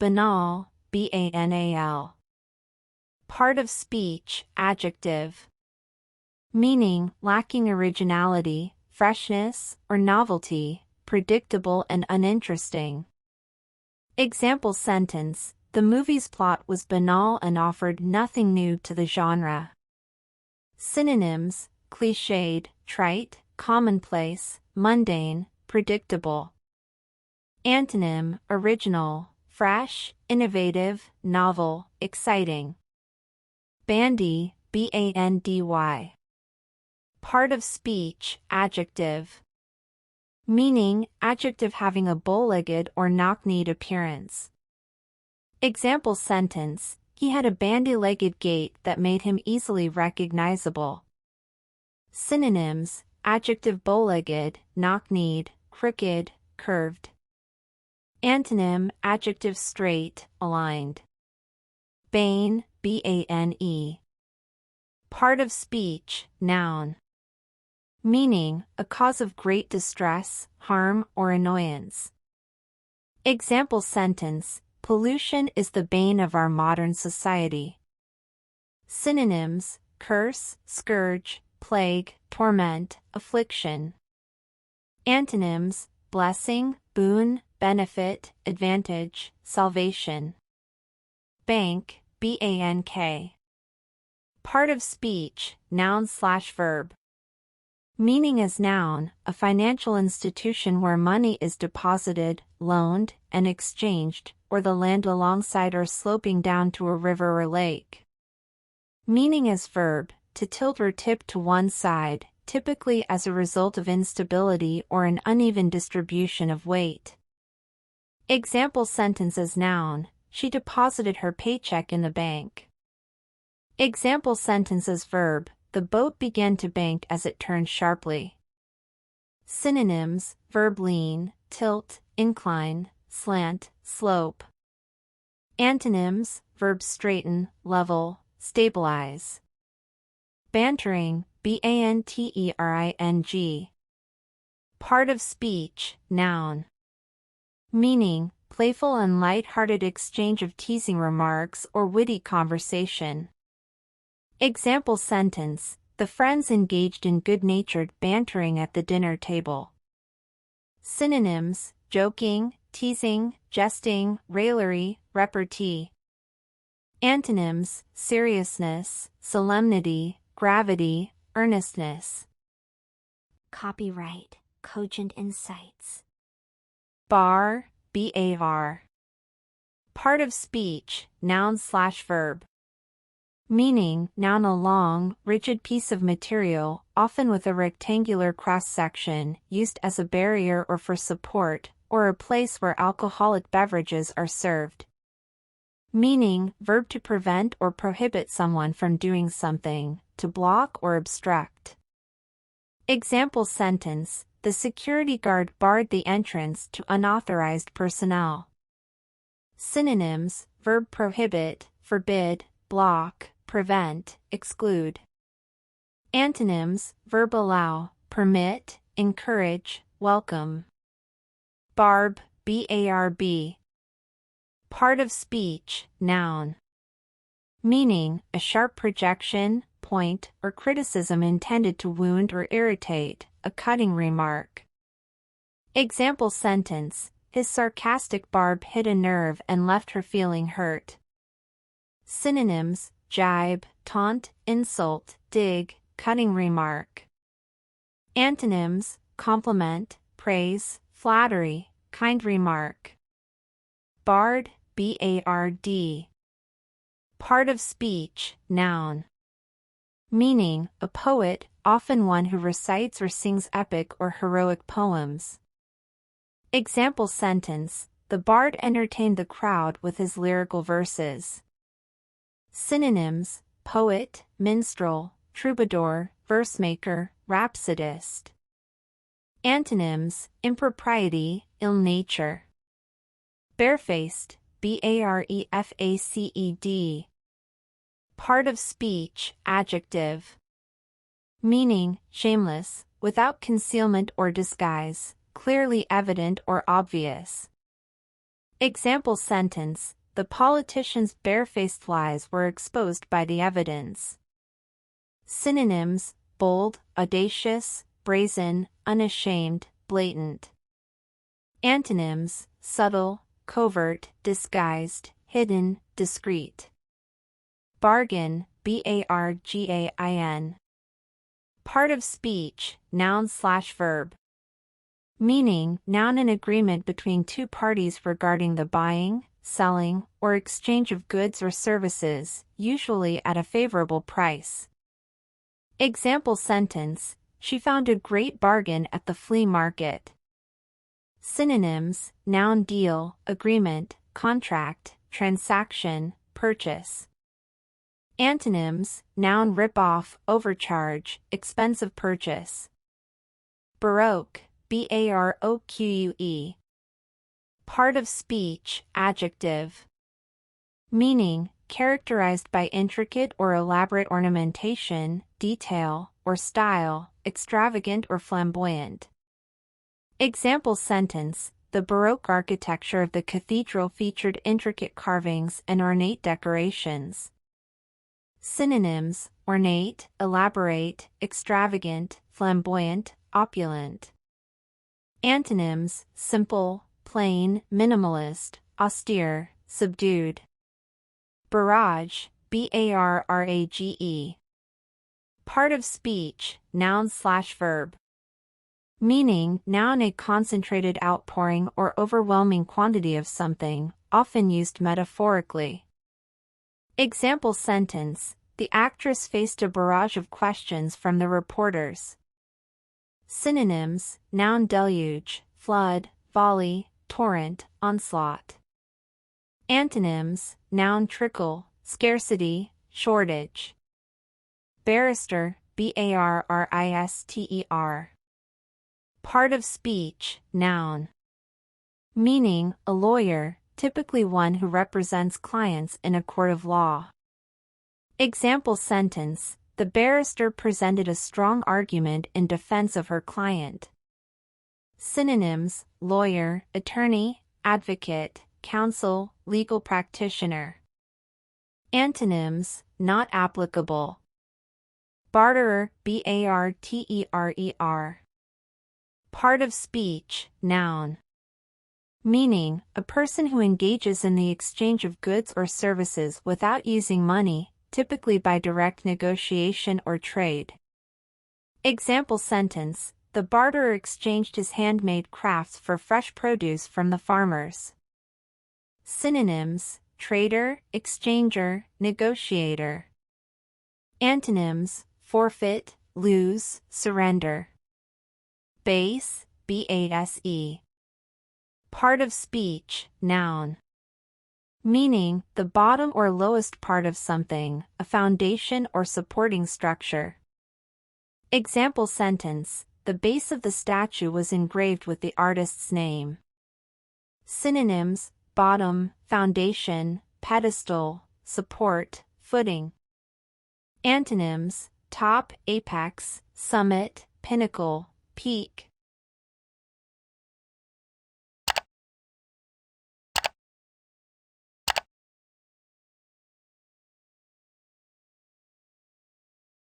banal, banal. Part of speech, adjective. Meaning, lacking originality, freshness, or novelty, predictable and uninteresting. Example sentence: the movie's plot was banal and offered nothing new to the genre. Synonyms: cliched, trite, commonplace, mundane, predictable. Antonym: original, fresh, innovative, novel, exciting. Bandy, bandy. Part of speech, adjective. Meaning, adjective having a bow-legged or knock-kneed appearance. Example sentence: he had a bandy-legged gait that made him easily recognizable. Synonyms: adjective bow-legged, knock-kneed, crooked, curved. Antonym: adjective straight, aligned. Bane, bane. Part of speech, noun. Meaning, a cause of great distress, harm, or annoyance. Example sentence: pollution is the bane of our modern society. Synonyms: curse, scourge, plague, torment, affliction. Antonyms: blessing, boon, benefit, advantage, salvation. Bank, bank. Part of speech, noun/verb. Meaning as noun, a financial institution where money is deposited, loaned, and exchanged, or the land alongside or sloping down to a river or lake. Meaning as verb, to tilt or tip to one side, typically as a result of instability or an uneven distribution of weight. Example sentence as noun: she deposited her paycheck in the bank. Example sentence as verb: the boat began to bank as it turned sharply. Synonyms: verb lean, tilt, incline, slant, slope. Antonyms: verb straighten, level, stabilize. Bantering, bantering. Part of speech, noun. Meaning, playful and light-hearted exchange of teasing remarks or witty conversation. Example sentence: the friends engaged in good-natured bantering at the dinner table. Synonyms: joking, teasing, jesting, raillery, repartee. Antonyms: seriousness, solemnity, gravity, earnestness. Copyright Cogent Insights. Bar, bar. Part of speech, noun/verb. Meaning, noun: a long, rigid piece of material, often with a rectangular cross-section, used as a barrier or for support, or a place where alcoholic beverages are served. Meaning, verb to prevent or prohibit someone from doing something, to block or obstruct. Example sentence: the security guard barred the entrance to unauthorized personnel. Synonyms: verb prohibit, forbid, block, prevent, exclude. Antonyms: verb allow, permit, encourage, welcome. BARB, barb. Part of speech, noun. Meaning, a sharp projection, point, or criticism intended to wound or irritate, a cutting remark. Example sentence: his sarcastic barb hit a nerve and left her feeling hurt. Synonyms: jibe, taunt, insult, dig, cutting remark. Antonyms: compliment, praise, flattery, kind remark. Bard, bard. Part of speech, noun. Meaning, a poet, often one who recites or sings epic or heroic poems. Example sentence: the bard entertained the crowd with his lyrical verses. Synonyms: poet, minstrel, troubadour, versemaker, rhapsodist. Antonyms: impropriety, ill nature. Barefaced, barefaced. Part of speech, adjective. Meaning, shameless, without concealment or disguise, clearly evident or obvious. Example sentence: the politicians' barefaced lies were exposed by the evidence. Synonyms: bold, audacious, brazen, unashamed, blatant. Antonyms: subtle, covert, disguised, hidden, discreet. Bargain, bargain. Part of speech, noun/verb. Meaning, noun, an agreement between two parties regarding the buying, selling, or exchange of goods or services, usually at a favorable price. Example sentence: she found a great bargain at the flea market. Synonyms: noun, deal, agreement, contract, transaction, purchase. Antonyms: noun, rip-off, overcharge, expensive purchase. Baroque, baroque. Part of speech, adjective. Meaning, characterized by intricate or elaborate ornamentation, detail, or style, extravagant or flamboyant. Example sentence: the Baroque architecture of the cathedral featured intricate carvings and ornate decorations. Synonyms: ornate, elaborate, extravagant, flamboyant, opulent. Antonyms: simple, plain, minimalist, austere, subdued. Barrage, barrage. Part of speech, noun/verb. Meaning, noun, a concentrated outpouring or overwhelming quantity of something, often used metaphorically. Example sentence: the actress faced a barrage of questions from the reporters. Synonyms: noun, deluge, flood, volley, torrent, onslaught. Antonyms: noun, trickle, scarcity, shortage. Barrister, barrister. Part of speech, noun. Meaning, a lawyer, typically one who represents clients in a court of law. Example sentence: the barrister presented a strong argument in defense of her client. Synonyms: lawyer, attorney, advocate, counsel, legal practitioner. Antonyms: not applicable. Barterer, barterer. Part of speech, noun. Meaning, a person who engages in the exchange of goods or services without using money, typically by direct negotiation or trade. Example sentence: the barterer exchanged his handmade crafts for fresh produce from the farmers. Synonyms: trader, exchanger, negotiator. Antonyms: forfeit, lose, surrender. Base, base. Part of speech, noun. Meaning, the bottom or lowest part of something, a foundation or supporting structure. Example sentence: the base of the statue was engraved with the artist's name. Synonyms: bottom, foundation, pedestal, support, footing. Antonyms: top, apex, summit, pinnacle, peak.